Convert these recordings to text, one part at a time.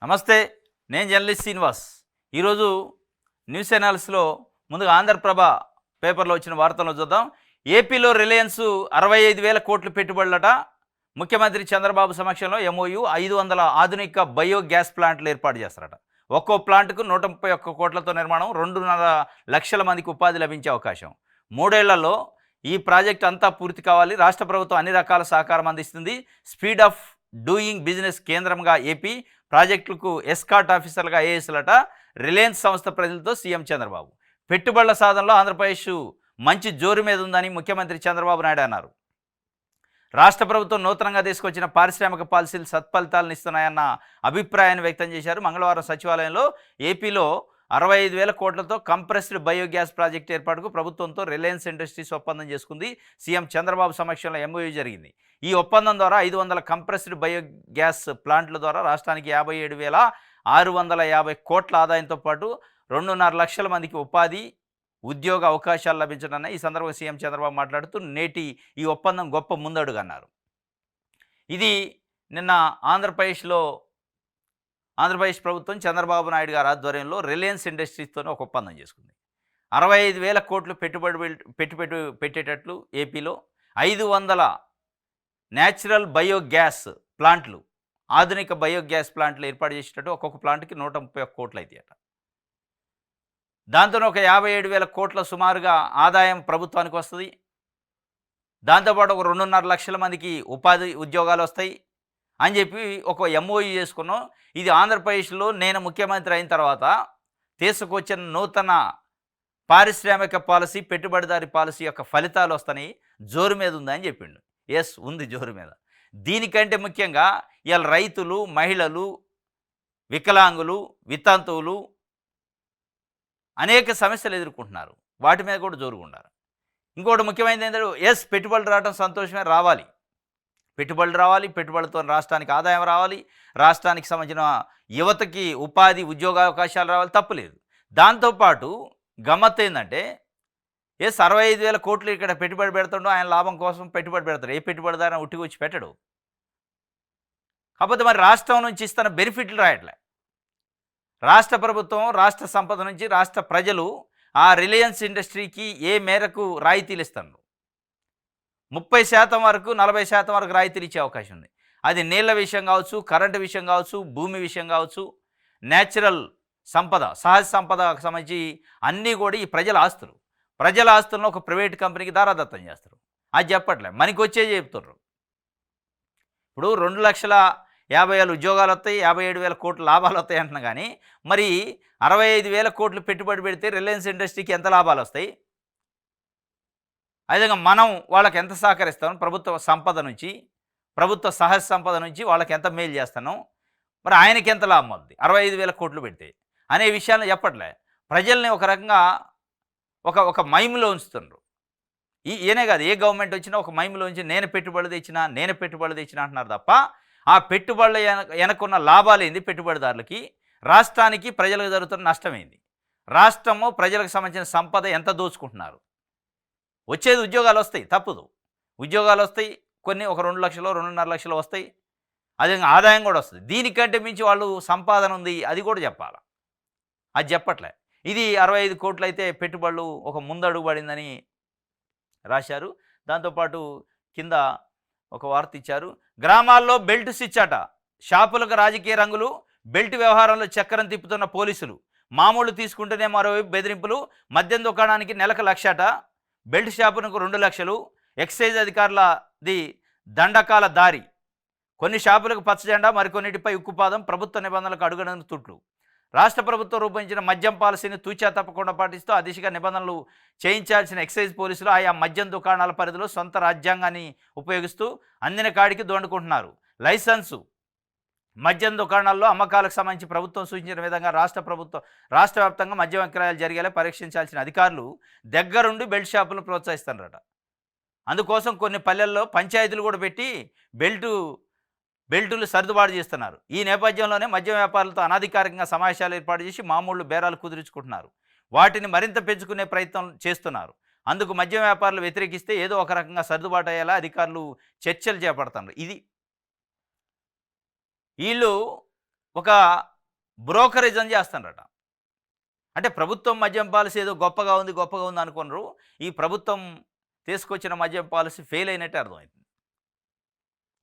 నమస్తే. నేను జర్నలిస్ట్ శ్రీనివాస్. ఈరోజు న్యూస్ ఎనాలిసిస్లో ముందుగా ఆంధ్రప్రభ పేపర్లో వచ్చిన వార్తలను చూద్దాం. ఏపీలో రిలయన్స్ 65,000 కోట్లు పెట్టుబడులట. ముఖ్యమంత్రి చంద్రబాబు సమక్షంలో ఎంఓయూ 500 ఆధునిక బయోగ్యాస్ ప్లాంట్లు ఏర్పాటు చేస్తారట. ఒక్కో ప్లాంట్కు 131 కోట్లతో నిర్మాణం, 2.5 లక్షల మందికి ఉపాధి లభించే అవకాశం. 3 ఏళ్లలో ఈ ప్రాజెక్ట్ అంతా పూర్తి కావాలి. రాష్ట్ర ప్రభుత్వం అన్ని రకాల సహకారం అందిస్తుంది. స్పీడ్ ఆఫ్ డూయింగ్ బిజినెస్ కేంద్రంగా ఏపీ, ప్రాజెక్టులకు ఎస్కాట్ ఆఫీసర్లుగా ఐఏఎస్లట. రిలయన్స్ సంస్థ ప్రజలతో సీఎం చంద్రబాబు. పెట్టుబడుల సాధనలో ఆంధ్రప్రదేశ్ మంచి జోరు మీద ఉందని ముఖ్యమంత్రి చంద్రబాబు నాయుడు అన్నారు. రాష్ట్ర ప్రభుత్వం నూతనంగా తీసుకొచ్చిన పారిశ్రామిక పాలసీలు సత్ఫలితాలను ఇస్తున్నాయన్న అభిప్రాయాన్ని వ్యక్తం చేశారు. మంగళవారం సచివాలయంలో ఏపీలో 65,000 కోట్లతో కంప్రెస్డ్ బయోగ్యాస్ ప్రాజెక్టు ఏర్పాటుకు ప్రభుత్వంతో రిలయన్స్ ఇండస్ట్రీస్ ఒప్పందం చేసుకుంది. సీఎం చంద్రబాబు సమక్షంలో ఎంఓయూ జరిగింది. ఈ ఒప్పందం ద్వారా 500 కంప్రెస్డ్ బయోగ్యాస్ ప్లాంట్ల ద్వారా రాష్ట్రానికి 57,650 కోట్ల ఆదాయంతో పాటు 2.5 లక్షల మందికి ఉపాధి, ఉద్యోగ అవకాశాలు లభించనున్నాయి. ఈ సందర్భంగా సీఎం చంద్రబాబు మాట్లాడుతూ నేటి ఈ ఒప్పందం గొప్ప ముందడుగు అన్నారు. ఇది నిన్న ఆంధ్రప్రదేశ్ ప్రభుత్వం చంద్రబాబు నాయుడు గారి ఆధ్వర్యంలో రిలయన్స్ ఇండస్ట్రీస్తో ఒక ఒప్పందం చేసుకుంది. 65,000 కోట్లు పెట్టేటట్లు ఏపీలో 500 న్యాచురల్ బయోగ్యాస్ ప్లాంట్లు, ఆధునిక బయోగ్యాస్ ప్లాంట్లు ఏర్పాటు చేసేటట్టు ఒక్కొక్క ప్లాంట్కి 131 కోట్లు అవుతాయట. దాంతో ఒక 57,000 కోట్ల సుమారుగా ఆదాయం ప్రభుత్వానికి వస్తుంది. దాంతోపాటు ఒక 2.5 లక్షల మందికి ఉపాధి ఉద్యోగాలు వస్తాయి అని చెప్పి ఒక ఎంఓయూ చేసుకున్నాం. ఇది ఆంధ్రప్రదేశ్లో నేను ముఖ్యమంత్రి అయిన తర్వాత తీసుకొచ్చిన నూతన పారిశ్రామిక పాలసీ, పెట్టుబడిదారి పాలసీ యొక్క ఫలితాలు వస్తాయి, జోరు మీద ఉందని చెప్పిండు. ఎస్, ఉంది జోరు మీద. దీనికంటే ముఖ్యంగా ఇవాళ రైతులు, మహిళలు, వికలాంగులు, వితంతువులు అనేక సమస్యలు ఎదుర్కొంటున్నారు. వాటి మీద కూడా జోరుగా ఉండాలి. ఇంకోటి ముఖ్యమైనది ఏంటంటే ఎస్, పెట్టుబడులు రావడం సంతోషమే, రావాలి. పెట్టుబడులు రావాలి, పెట్టుబడులతో రాష్ట్రానికి ఆదాయం రావాలి, రాష్ట్రానికి సంబంధించిన యువతకి ఉపాధి, ఉద్యోగ అవకాశాలు రావాలి, తప్పులేదు. దాంతోపాటు గమ్మత్తు ఏంటంటే 65,000 కోట్లు ఇక్కడ పెట్టుబడి పెడుతుండో ఆయన లాభం కోసం పెట్టుబడి పెడతాడు. ఏ పెట్టుబడిదారైనా ఉట్టికి వచ్చి పెట్టడు. కాకపోతే మరి రాష్ట్రం నుంచి ఇస్తున్న బెనిఫిట్లు రాయట్లే. రాష్ట్ర ప్రభుత్వం రాష్ట్ర సంపద నుంచి రాష్ట్ర ప్రజలు ఆ రిలయన్స్ ఇండస్ట్రీకి ఏ మేరకు రాయితీలు ఇస్తారు? 30% వరకు, 40% వరకు రాయితీలు ఇచ్చే అవకాశం ఉంది. అది నీళ్ల విషయం కావచ్చు, కరెంటు విషయం కావచ్చు, భూమి విషయం కావచ్చు, న్యాచురల్ సంపద, సహజ సంపదకు సంబంధించి అన్నీ కూడా ఈ ప్రజల ఆస్తులు. ప్రజల ఆస్తులను ఒక ప్రైవేట్ కంపెనీకి దారాదత్తం చేస్తారు. అది చెప్పట్లే, మనకి వచ్చే చెప్తున్నారు. ఇప్పుడు 2,50,000 ఉద్యోగాలు వస్తాయి, 57,000 కోట్ల లాభాలు వస్తాయి అంటున్నా. కానీ మరి 65,000 కోట్లు పెట్టుబడి పెడితే రిలయన్స్ ఇండస్ట్రీకి ఎంత లాభాలు వస్తాయి? అదేవిధంగా మనం వాళ్ళకి ఎంత సహకరిస్తాం? ప్రభుత్వ సంపద నుంచి, ప్రభుత్వ సహజ సంపద నుంచి వాళ్ళకి ఎంత మేలు చేస్తాను? మరి ఆయనకి ఎంత లాభం అవుద్ది 65,000 కోట్లు పెడితే అనే విషయాన్ని చెప్పట్లే. ప్రజల్ని ఒక రకంగా ఒక మైములో ఉంచుతున్నారు. ఈయనే కాదు, ఏ గవర్నమెంట్ వచ్చినా ఒక మైములో ఉంచి నేను పెట్టుబడి తెచ్చినా అంటున్నారు తప్ప ఆ పెట్టుబడుల వెనకున్న లాభాలు ఏంది? పెట్టుబడిదారులకి, రాష్ట్రానికి, ప్రజలకు జరుగుతున్న నష్టమైంది. రాష్ట్రము ప్రజలకు సంబంధించిన సంపద ఎంత దోచుకుంటున్నారు? వచ్చేది ఉద్యోగాలు వస్తాయి, తప్పదు. ఉద్యోగాలు వస్తాయి, కొన్ని ఒక 2 లక్షలు, 2.5 లక్షలు వస్తాయి. అదే ఆదాయం కూడా వస్తుంది. దీనికంటే మించి వాళ్ళు సంపాదన ఉంది, అది కూడా చెప్పాలి. అది చెప్పట్లే. ఇది 65 కోట్లు అయితే పెట్టుబడులు ఒక ముందడుగు పడిందని రాశారు. దాంతోపాటు కింద ఒక వార్త ఇచ్చారు. గ్రామాల్లో బెల్ట్ స్విచ్. షాపులకు రాజకీయ రంగులు, బెల్ట్ వ్యవహారంలో చక్రం తిప్పుతున్న పోలీసులు. మామూలు తీసుకుంటేనే మరోవైపు బెదిరింపులు. మద్యం దుకాణానికి నెలకు 1,00,000, బెల్ట్ షాపునకు 2 లక్షలు. ఎక్సైజ్ అధికారులది దండకాల దారి. కొన్ని షాపులకు పచ్చజెండా, మరికొన్నిటిపై ఉక్కుపాదం. ప్రభుత్వ నిబంధనలకు అడుగడుగున తుట్లు. రాష్ట్ర ప్రభుత్వం రూపొందించిన మద్యం పాలసీని తూచా తప్పకుండా పాటిస్తూ ఆ దిశగా నిబంధనలు చేయించాల్సిన ఎక్సైజ్ పోలీసులు ఆయా మద్యం దుకాణాల పరిధిలో సొంత రాజ్యాంగాన్ని ఉపయోగిస్తూ అందిన కాడికి దోండుకుంటున్నారు. లైసెన్సు మద్యం దుకాణాల్లో అమ్మకాలకు సంబంధించి ప్రభుత్వం సూచించిన విధంగా రాష్ట్ర వ్యాప్తంగా మద్యం విక్రయాలు జరిగేలా పరీక్షించాల్సిన అధికారులు దగ్గరుండి బెల్ట్ షాపులను ప్రోత్సహిస్తున్నారట. అందుకోసం కొన్ని పల్లెల్లో పంచాయతీలు కూడా పెట్టి బెల్టులు సర్దుబాటు చేస్తున్నారు. ఈ నేపథ్యంలోనే మద్యం వ్యాపారులతో అనధికారికంగా సమావేశాలు ఏర్పాటు చేసి మామూలు బేరాలు కుదుర్చుకుంటున్నారు. వాటిని మరింత పెంచుకునే ప్రయత్నం చేస్తున్నారు. అందుకు మద్యం వ్యాపారులు వ్యతిరేకిస్తే ఏదో ఒక రకంగా సర్దుబాటు అయ్యేలా అధికారులు చర్చలు చేపడుతున్నారు. ఇది వీళ్ళు ఒక బ్రోకరేజ్ అని చేస్తారట. అంటే ప్రభుత్వం మద్యం పాలసీ ఏదో గొప్పగా ఉంది, గొప్పగా ఉంది అనుకున్నారు. ఈ ప్రభుత్వం తీసుకొచ్చిన మద్యం పాలసీ ఫెయిల్ అయినట్టే అర్థమైంది.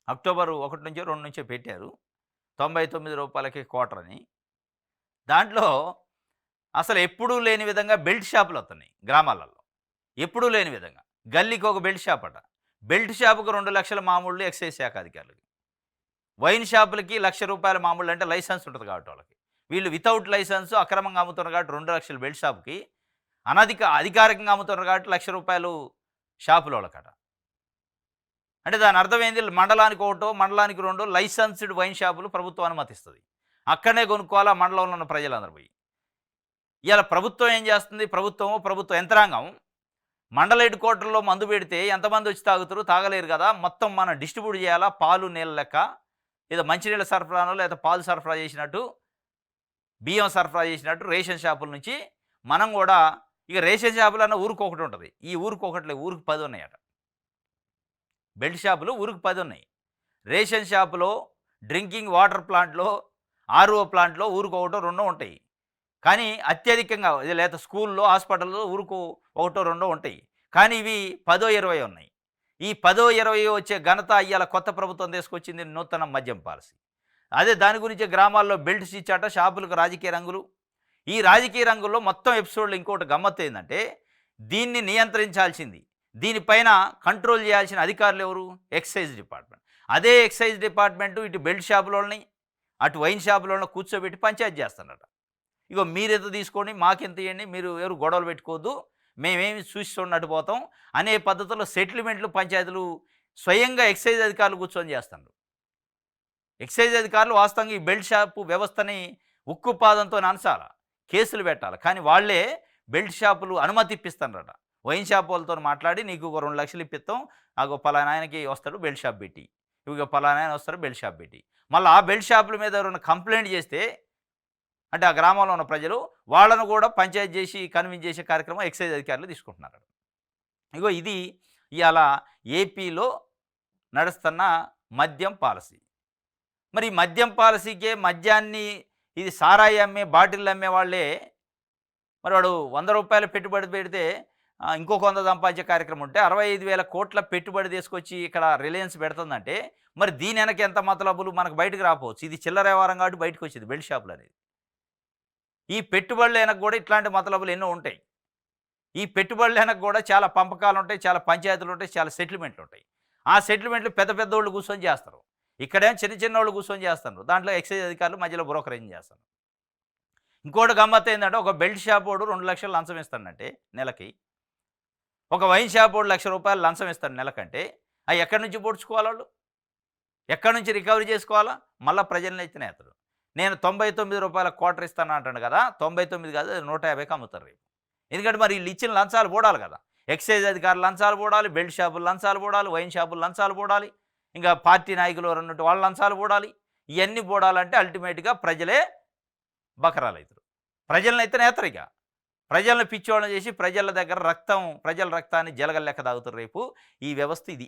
అక్టోబర్ 1 నుంచో 2 నుంచో పెట్టారు. రూ. 99కి క్వార్టరని. దాంట్లో అసలు ఎప్పుడూ లేని విధంగా బెల్ట్ షాపులు వస్తున్నాయి గ్రామాలలో. ఎప్పుడూ లేని విధంగా. గల్లీకి ఒక బెల్ట్ షాప్ అట. బెల్ట్ షాపుకు 2,00,000 మామూళ్ళు ఎక్సైజ్ శాఖ అధికారులకి. వైన్ షాపులకి రూ. 1,00,000 మామూళ్ళు అంటే లైసెన్స్ ఉంటుంది కాబట్టి వాళ్ళకి. వీళ్ళు వితౌట్ లైసెన్స్ అక్రమంగా అమ్ముతున్నారు కాబట్టి 2,00,000 బెల్ట్ షాప్‌కి. అధికారికంగా అమ్ముతున్నారు కాబట్టి రూ. 1,00,000 షాపులోళ్ళకట. అంటే దాని అర్థం ఏంది? మండలానికి ఒకటో, మండలానికి రెండో లైసెన్స్డ్ వైన్ షాపులు ప్రభుత్వం అనుమతిస్తది. అక్కడనే కొనుక్కోవాలి ఆ మండలంలో ఉన్న ప్రజలందరూ పోయి. ఇయాల ప్రభుత్వం ఏం చేస్తుంది? ప్రభుత్వ యంత్రాంగం మండల హెడ్ క్వార్టర్‌లో మందు పెడితే ఎంతమంది వచ్చి తాగుతారు? తాగలేరు కదా! మొత్తం మనం డిస్ట్రిబ్యూట్ చేయాలా పాలు, నీళ్ళ లెక్క. ఏదో మంచినీళ్ళ సరఫరానో లేదా పాలు సరఫరా చేసినట్టు, బియ్యం సరఫరా చేసినట్టు రేషన్ షాపుల నుంచి మనం కూడా ఇక రేషన్ షాపులన్న ఊరికొకటి ఉంటది. ఈ ఊరికొకటి లేవు. ఊరికి 10 ఉన్నాయట. బెల్ట్ షాపులు ఊరికి 10 ఉన్నాయి. రేషన్ షాపులో, డ్రింకింగ్ వాటర్ ప్లాంట్‌లో, ఆర్ఓ ప్లాంట్‌లో ఊరికొకటో, రెండో ఉంటాయి. కానీ అత్యధికంగా లేదా స్కూల్లో, హాస్పిటల్‌లో ఊరుకు ఒకటో, రెండో ఉంటాయి. కానీ ఇవి 10, 20 ఉన్నాయి. ఈ 10, 20 వచ్చే ఘనత ఇయ్యాల కొత్త ప్రభుత్వం తీసుకొచ్చింది నూతన మద్యం పాలసీ. అదే దాని గురించి గ్రామాల్లో బెల్ట్స్ ఇచ్చాట, షాపులకు రాజకీయ రంగులు. ఈ రాజకీయ రంగుల్లో మొత్తం ఎపిసోడ్‌లో ఇంకోటి గమ్మత్తు ఏందంటే దీన్ని నియంత్రించాల్సింది, దీనిపైన కంట్రోల్ చేయాల్సిన అధికారులు ఎవరు? Excise department. అదే ఎక్సైజ్ డిపార్ట్మెంటు ఇటు బెల్ట్ షాపులోని, అటు వైన్ షాపులోని కూర్చోబెట్టి పంచాయతీ చేస్తారట. ఇగో మీరెంత తీసుకోండి, మాకెంత ఇయ్యండి, మీరు ఎవరు గొడవలు పెట్టుకోవద్దు, మేమేమి చూస్తున్నట్టు పోతాం అనే పద్ధతిలో సెటిల్మెంట్లు పంచాయతీలు స్వయంగా ఎక్సైజ్ అధికారులు కూర్చొని చేస్తున్నారు. ఎక్సైజ్ అధికారులు వాస్తవంగా ఈ బెల్ట్ షాపు వ్యవస్థని ఉక్కుపాదంతో ననసాల, కేసులు పెట్టాలి. కానీ వాళ్ళే బెల్ట్ షాపులు అనుమతి ఇప్పిస్తారట. వైన్ షాప్ వాళ్ళతో మాట్లాడి నీకు ఒక 2,00,000 ఇప్పిస్తాం, అగో పలానా ఆయనకి వస్తాడు బెల్ట్ షాప్ పెట్టి, ఇక పలానా ఆయన వస్తాడు బెల్ట్ షాప్ పెట్టి. మళ్ళీ ఆ బెల్ట్ షాపుల మీద ఎవరైనా కంప్లైంట్ చేస్తే అంటే ఆ గ్రామంలో ఉన్న ప్రజలు వాళ్ళను కూడా పంచాయతీ చేసి కన్విన్స్ చేసే కార్యక్రమం ఎక్సైజ్ అధికారులు తీసుకుంటున్నారు. ఇగో ఇది ఇవాళ ఏపీలో నడుస్తున్న మద్యం పాలసీ. మరి మద్యం పాలసీకే మద్యాన్ని ఇది సారాయి అమ్మే బాటిల్ అమ్మే వాళ్ళే మరి వాడు రూ. 100 పెట్టుబడి పెడితే ఇంకొక 100 సంపాదించే కార్యక్రమం ఉంటే 65,000 కోట్ల పెట్టుబడి తీసుకొచ్చి ఇక్కడ రిలయన్స్ పెడుతుందంటే మరి దీని వెనక ఎంత మతలబులు మనకు బయటకు రాకపోవచ్చు. ఇది చిల్లర వ్యవహారం కాబట్టి బయటకు వచ్చింది బెల్ట్ షాపులు అనేది. ఈ పెట్టుబడులు వెనక కూడా ఇట్లాంటి మతలబులు ఎన్నో ఉంటాయి. ఈ పెట్టుబడులు వెనక కూడా చాలా పంపకాలు ఉంటాయి, చాలా పంచాయతీలు ఉంటాయి, చాలా సెటిల్మెంట్లు ఉంటాయి. ఆ సెటిల్మెంట్లు పెద్ద పెద్దోళ్ళు కూర్చొని చేస్తారు. ఇక్కడేమో చిన్న చిన్నోళ్ళు కూర్చొని చేస్తారు. దాంట్లో ఎక్సైజ్ అధికారులు మధ్యలో బ్రోకరేజ్ చేస్తారు. ఇంకోటి గమ్మత్తు ఏంటంటే ఒక బెల్ట్ షాప్ వాడు 2,00,000 లంచం ఇస్తాడంటే నెలకి, ఒక వైన్ షాప్ వాడు ₹1,00,000 లంచం ఇస్తాడు నెలకంటే అవి ఎక్కడి నుంచి పొడుచుకోవాలి? వాళ్ళు ఎక్కడి నుంచి రికవరీ చేసుకోవాలా? మళ్ళీ ప్రజలను ఎత్తినేస్తాడు. నేను ₹99 క్వార్టర్ ఇస్తాను అంటాడు కదా, 99 కాదు 150కి అమ్ముతారు రేపు. ఎందుకంటే మరి వీళ్ళు ఇచ్చిన లంచాలు పోడాలి కదా. ఎక్సైజ్ అధికారులు లంచాలు పోడాలి, బెల్ట్ షాపులు లంచాలు పోడాలి, వైన్ షాపులు లంచాలు పోడాలి, ఇంకా పార్టీ నాయకులు అన్నట్టు వాళ్ళ లంచాలు పోడాలి. ఇవన్నీ పోడాలంటే అల్టిమేట్గా ప్రజలే బకరాలు అవుతారు. ప్రజలను అయితే నేతరు. ఇక ప్రజలను పిచ్చోళ్ళని చేసి ప్రజల దగ్గర ప్రజల రక్తాన్ని జలగల లెక్క తాగుతారు రేపు. ఈ వ్యవస్థ ఇది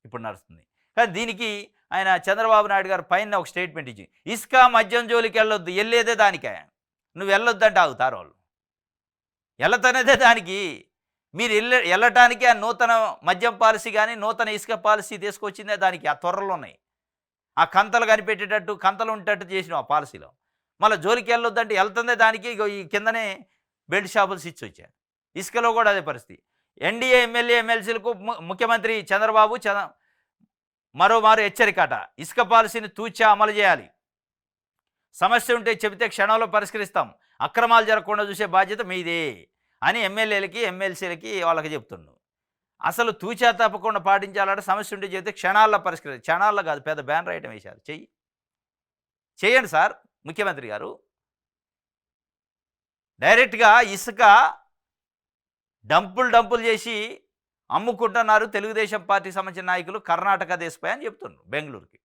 ఇప్పుడు నడుస్తుంది. కానీ దీనికి ఆయన చంద్రబాబు నాయుడు గారు పైన ఒక స్టేట్మెంట్ ఇచ్చి ఇసుక మద్యం జోలికి వెళ్ళొద్దు, వెళ్ళేదే దానికే, నువ్వు వెళ్ళొద్దంటే ఆగుతారు వాళ్ళు. వెళ్ళతనేదే దానికి. మీరు వెళ్ళటానికి ఆ నూతన మద్యం పాలసీ కానీ నూతన ఇసుక పాలసీ తీసుకొచ్చిందే దానికి. ఆ త్వరలు ఉన్నాయి, ఆ కంతలు కనిపెట్టేటట్టు కంతలు ఉండేటట్టు చేసినాం ఆ పాలసీలో. మళ్ళీ జోలికి వెళ్ళొద్దంటే వెళ్తుందే దానికి. ఈ కిందనే బెల్ట్ షాపులు స్విచ్ వచ్చాయి. ఇసుకలో కూడా అదే పరిస్థితి. ఎన్డీఏ ఎమ్మెల్యే ఎమ్మెల్సీలకు ముఖ్యమంత్రి చంద్రబాబు మరోమారు హెచ్చరికట. ఇసుక పాలసీని తూచా అమలు చేయాలి, సమస్య ఉంటే చెబితే క్షణంలో పరిష్కరిస్తాం, అక్రమాలు జరగకుండా చూసే బాధ్యత మీదే అని ఎమ్మెల్యేలకి ఎమ్మెల్సీలకి వాళ్ళకి చెప్తున్నాడు. అసలు తూచా తప్పకుండా పాటించాలంటే సమస్య ఉంటే చెబితే క్షణాల్లో క్షణాల్లో కాదు, పెద్ద బ్యానర్ ఐటమ్ వేశారు. చేయండి సార్ ముఖ్యమంత్రి గారు. డైరెక్ట్గా ఇసుక డంపులు చేసి అమ్ముకుంటున్నారు తెలుగుదేశం పార్టీ సంబంధించిన నాయకులు కర్ణాటక దేశపై అని చెప్తున్నారు బెంగళూరుకి.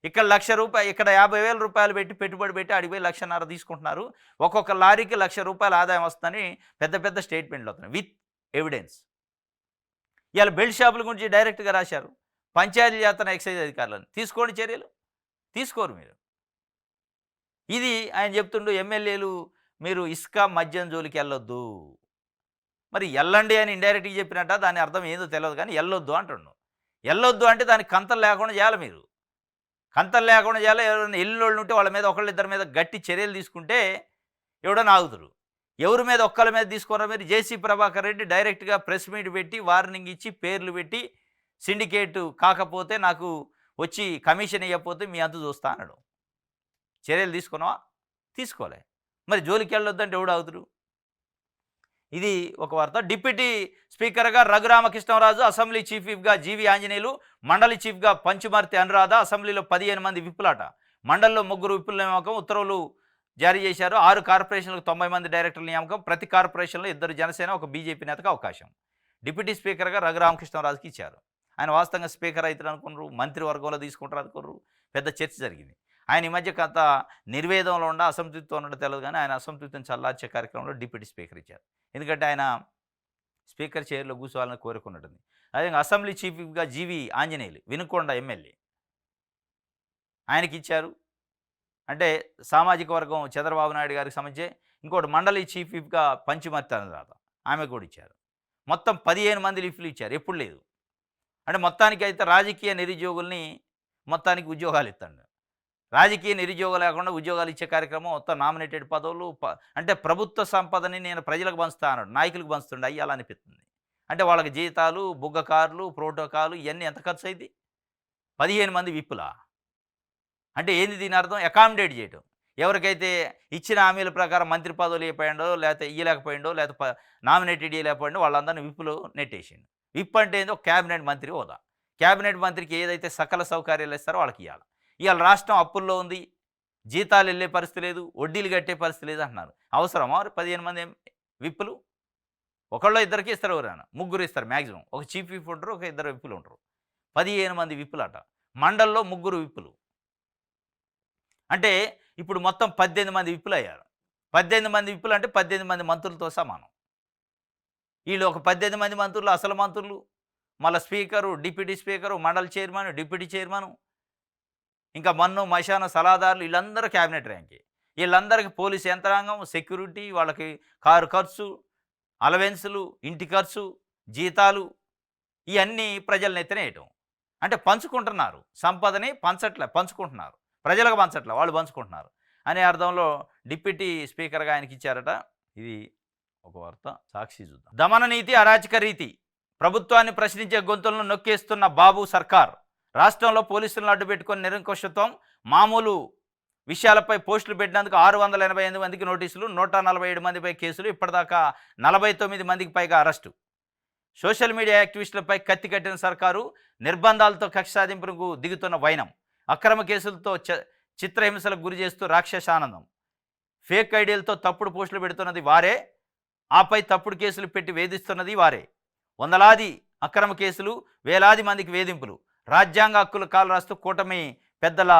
ఇక్కడ ₹1,00,000 ఇక్కడ ₹50,000 పెట్టి పెట్టుబడి పెట్టి అడిగి ₹1,50,000 తీసుకుంటున్నారు. ఒక్కొక్క లారీకి ₹1,00,000 ఆదాయం వస్తుందని పెద్ద పెద్ద స్టేట్మెంట్లు అవుతున్నాయి విత్ ఎవిడెన్స్. ఇవాళ బెల్ట్ షాపుల గురించి డైరెక్ట్గా రాశారు. పంచాయతీలు చేస్తున్న ఎక్సైజ్ అధికారులను తీసుకోండి చర్యలు. తీసుకోరు మీరు. ఇది ఆయన చెప్తుండు ఎమ్మెల్యేలు మీరు ఇసుక మద్యం జోలికి వెళ్ళొద్దు. మరి ఎళ్ళండి అని ఇండైరెక్ట్‌గా చెప్పినట్ట దాని అర్థం ఏందో తెలవదు కానీ ఎళ్ళొద్దు అంటుండు. ఎళ్ళొద్దు అంటే దానికి కంతలు లేకుండా చేయాలి మీరు. కంతలు లేకుండా చేయాలి. ఎవరైనా ఎళ్ళినోళ్ళు ఉంటే వాళ్ళ మీద ఒకళ్ళిద్దరి మీద గట్టి చర్యలు తీసుకుంటే ఎవడన్నా ఆగుతురు. ఎవరి మీద ఒక్కళ్ళ మీద తీసుకోరా మీరు? జేసీ ప్రభాకర్ రెడ్డి డైరెక్ట్‌గా ప్రెస్ మీట్ పెట్టి వార్నింగ్ ఇచ్చి పేర్లు పెట్టి సిండికేట్ కాకపోతే నాకు వచ్చి కమిషన్ ఇయ్యకపోతే మీ అంతు చూస్తా అన్నాడు. చర్యలు తీసుకున్నావా? తీసుకోలే. మరి జోలికెళ్ళొద్దంటే ఎవడు ఆగుతురు? ఇది ఒక వార్త. డిప్యూటీ స్పీకర్‌గా రఘురామకృష్ణరాజు, అసెంబ్లీ చీఫ్ విప్‌గా జీవి ఆంజనేయులు, మండలి చీఫ్‌గా పంచుమర్తి అనురాధ, అసెంబ్లీలో 15 మంది విప్పులాట. మండలిలో 3 విప్పుల నియామకం, ఉత్తర్వులు జారీ చేశారు. 6 కార్పొరేషన్లకు 90 మంది డైరెక్టర్ల నియామకం, ప్రతి కార్పొరేషన్లో 2 జనసేన, 1 బీజేపీ నేతకు అవకాశం. డిప్యూటీ స్పీకర్‌గా రఘురామకృష్ణరాజుకి ఇచ్చారు. ఆయన వాస్తవంగా స్పీకర్ అవుతారు అనుకున్నారు, మంత్రివర్గంలో తీసుకుంటారు అనుకున్నారు. పెద్ద చర్చ జరిగింది. ఆయన ఈ మధ్య కొంత నిర్వేదంలో అసంతృప్తితో ఉన్నట్టు తెలియదు కానీ ఆయన అసంతృప్తిని చల్లార్చే కార్యక్రమంలో డిప్యూటీ స్పీకర్ ఇచ్చారు. ఎందుకంటే ఆయన స్పీకర్ చైర్లో కూర్చోవాలని కోరుకున్నట్టుంది. అదేవిధంగా అసెంబ్లీ చీఫ్ విప్‌గా జీవి ఆంజనేయులు, వినుకొండ ఎమ్మెల్యే, ఆయనకి ఇచ్చారు. అంటే సామాజిక వర్గం చంద్రబాబు నాయుడు గారికి సంబంధించి. ఇంకోటి మండలి చీఫ్ విప్‌గా పంచుమర్తి అనురాధ, ఆమెకు కూడా ఇచ్చారు. మొత్తం 15 మంది లిఫ్టులు ఇచ్చారు. ఎప్పుడు లేదు. అంటే మొత్తానికైతే రాజకీయ నిరుద్యోగుల్ని మొత్తానికి ఉద్యోగాలు ఇస్తాడు. రాజకీయ నిరుద్యోగం లేకుండా ఉద్యోగాలు ఇచ్చే కార్యక్రమం మొత్తం నామినేటెడ్ పదవులు అంటే ప్రభుత్వ సంపదని నేను ప్రజలకు పంచుతా అన్నాడు. నాయకులకు పంచుతుండే అయ్యాలని అనిపిస్తుంది. అంటే వాళ్ళకి జీతాలు, బుగ్గ కార్లు, ప్రోటోకాలు ఇవన్నీ ఎంత ఖర్చు అయింది? 15 మంది విప్పులా? అంటే ఏంది దీని అర్థం? అకామిడేట్ చేయటం. ఎవరికైతే ఇచ్చిన హామీల ప్రకారం మంత్రి పదవులు ఇవ్వకపోయిండో, లేకపోతే ఇయ్యలేకపోయిండో, లేకపోతే నామినేటెడ్ ఇయ్యలేకపోయిండో వాళ్ళందరినీ విప్పులు నెట్టేసిండు. విప్ అంటే ఏందో క్యాబినెట్ మంత్రి హోదా. క్యాబినెట్ మంత్రికి ఏదైతే సకల సౌకర్యాలు ఇస్తారో వాళ్ళకి ఇవ్వాలి. ఇవాళ రాష్ట్రం అప్పుల్లో ఉంది, జీతాలు వెళ్ళే పరిస్థితి లేదు, వడ్డీలు కట్టే పరిస్థితి లేదు అంటున్నారు. అవసరమా 15 మంది విప్పులు? ఒకళ్ళో ఇద్దరికి ఇస్తారు, ఎవరైనా 3 ఇస్తారు మ్యాక్సిమం. ఒక చీఫ్ విప్ ఉంటారు, ఒక 2 విప్పులు ఉంటారు. 15 మంది విప్పులట. మండల్లో 3 విప్పులు. అంటే ఇప్పుడు మొత్తం 18 మంది విప్పులు అయ్యారు. 18 మంది విప్పులు అంటే 18 మంది మంత్రులతో సమానం. వీళ్ళు ఒక 18 మంది మంత్రులు, అసలు మంత్రులు, మళ్ళీ స్పీకరు, డిప్యూటీ స్పీకరు, మండలి చైర్మన్, డిప్యూటీ చైర్మన్, ఇంకా మన్ను మశాన సలహాదారులు, వీళ్ళందరూ క్యాబినెట్ ర్యాంకే. వీళ్ళందరికీ పోలీస్ యంత్రాంగం, సెక్యూరిటీ, వాళ్ళకి కారు ఖర్చు, అలవెన్సులు, ఇంటి ఖర్చు, జీతాలు ఇవన్నీ ప్రజల నెత్తిన వేయటం. అంటే పంచుకుంటున్నారు సంపదని, పంచుకుంటున్నారు. ప్రజలకు పంచట్ల, వాళ్ళు పంచుకుంటున్నారు అనే అర్థంలో డిప్యూటీ స్పీకర్గా ఆయనకి ఇచ్చారట. ఇది ఒక వార్త. సాక్షి చూద్దాం. దమన నీతి, అరాచక రీతి, ప్రభుత్వాన్ని ప్రశ్నించే గొంతులను నొక్కేస్తున్న బాబు సర్కార్. రాష్ట్రంలో పోలీసులను అడ్డుపెట్టుకుని నిరంకుశత్వం, మామూలు విషయాలపై పోస్టులు పెట్టినందుకు 688 మందికి నోటీసులు, 147 మందిపై కేసులు, ఇప్పటిదాకా 49 మందికి పైగా అరెస్టు. సోషల్ మీడియా యాక్టివిస్టులపై కత్తి కట్టిన సర్కారు, నిర్బంధాలతో కక్ష సాధింపులకు దిగుతున్న వైనం, అక్రమ కేసులతో చిత్రహింసలకు గురి చేస్తూ రాక్షసానందం, ఫేక్ ఐడియాలతో తప్పుడు పోస్టులు పెడుతున్నది వారే, ఆపై తప్పుడు కేసులు పెట్టి వేధిస్తున్నది వారే. వందలాది అక్రమ కేసులు, వేలాది మందికి వేధింపులు, రాజ్యాంగ హక్కుల కాలు రాస్తూ కూటమి పెద్దల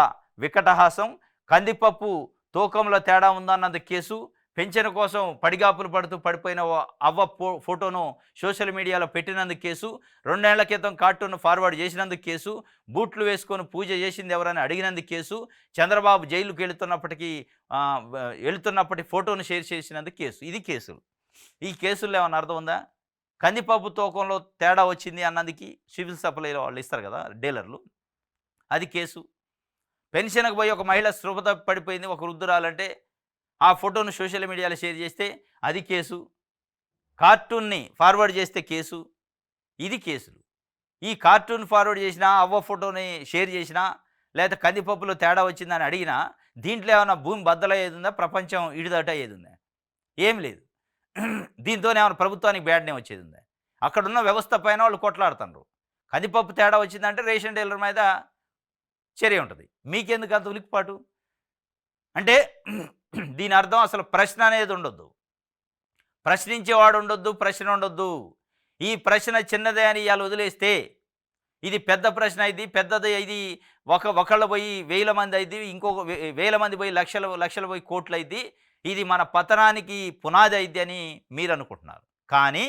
వికటహాసం, కందిపప్పు తూకంలో తేడా ఉందన్నది కేసు, పెన్షన్ కోసం పడిగాపులు పడుతూ పడిపోయిన అవ్వ ఫోటోను సోషల్ మీడియాలో పెట్టినందుకు కేసు, 2 ఏళ్ల క్రితం కార్టూన్ ఫార్వర్డ్ చేసినందుకు కేసు, బూట్లు వేసుకొని పూజ చేసింది ఎవరని అడిగినందుకు కేసు, చంద్రబాబు జైలుకు వెళుతున్నప్పటి ఫోటోను షేర్ చేసినందుకు కేసు. ఇది కేసులు. ఈ కేసుల్లో ఏమన్నా అర్థం ఉందా? కందిపప్పు తూకంలో తేడా వచ్చింది అన్నందుకు సివిల్ సప్లైలో వాళ్ళు ఇస్తారు కదా డీలర్లు, అది కేసు. పెన్షన్కి పోయి ఒక మహిళ స్పృహత పడిపోయింది, ఒక వృద్ధురాలంటే ఆ ఫోటోను సోషల్ మీడియాలో షేర్ చేస్తే అది కేసు. కార్టూన్ని ఫార్వర్డ్ చేస్తే కేసు. ఇది కేసులు. ఈ కార్టూన్ ఫార్వర్డ్ చేసినా, అవ్వ ఫోటోని షేర్ చేసినా, లేదా కందిపప్పులో తేడా వచ్చిందని అడిగినా దీంట్లో ఏమైనా భూమి బద్దలయ్యేది ఉందా? ప్రపంచం ఇడిదట అయ్యేది ఉందా? ఏం లేదు. దీంతోనే ఏమైనా ప్రభుత్వానికి బ్యాడ్ నేమ్ వచ్చేది ఉందా? అక్కడున్న వ్యవస్థ పైన వాళ్ళు కొట్లాడుతున్నారు. కందిపప్పు తేడా వచ్చిందంటే రేషన్ డీలర్ మీద చర్య ఉంటుంది. మీకెందుకు అంత ఉలిక్కిపాటు? అంటే దీని అర్థం అసలు ప్రశ్న అనేది ఉండొద్దు, ప్రశ్నించేవాడు ఉండొద్దు, ప్రశ్న ఉండొద్దు. ఈ ప్రశ్న చిన్నదే అని ఇవాళ వదిలేస్తే ఇది పెద్ద ప్రశ్న అయింది, పెద్దది. ఇది ఒకళ్ళు పోయి 1000 మంది అయింది, ఇంకొక 1000 మంది పోయి లక్షలు పోయి కోట్లు అయింది. ఇది మన పతనానికి పునాది అయింది అని మీరు అనుకుంటున్నారు. కానీ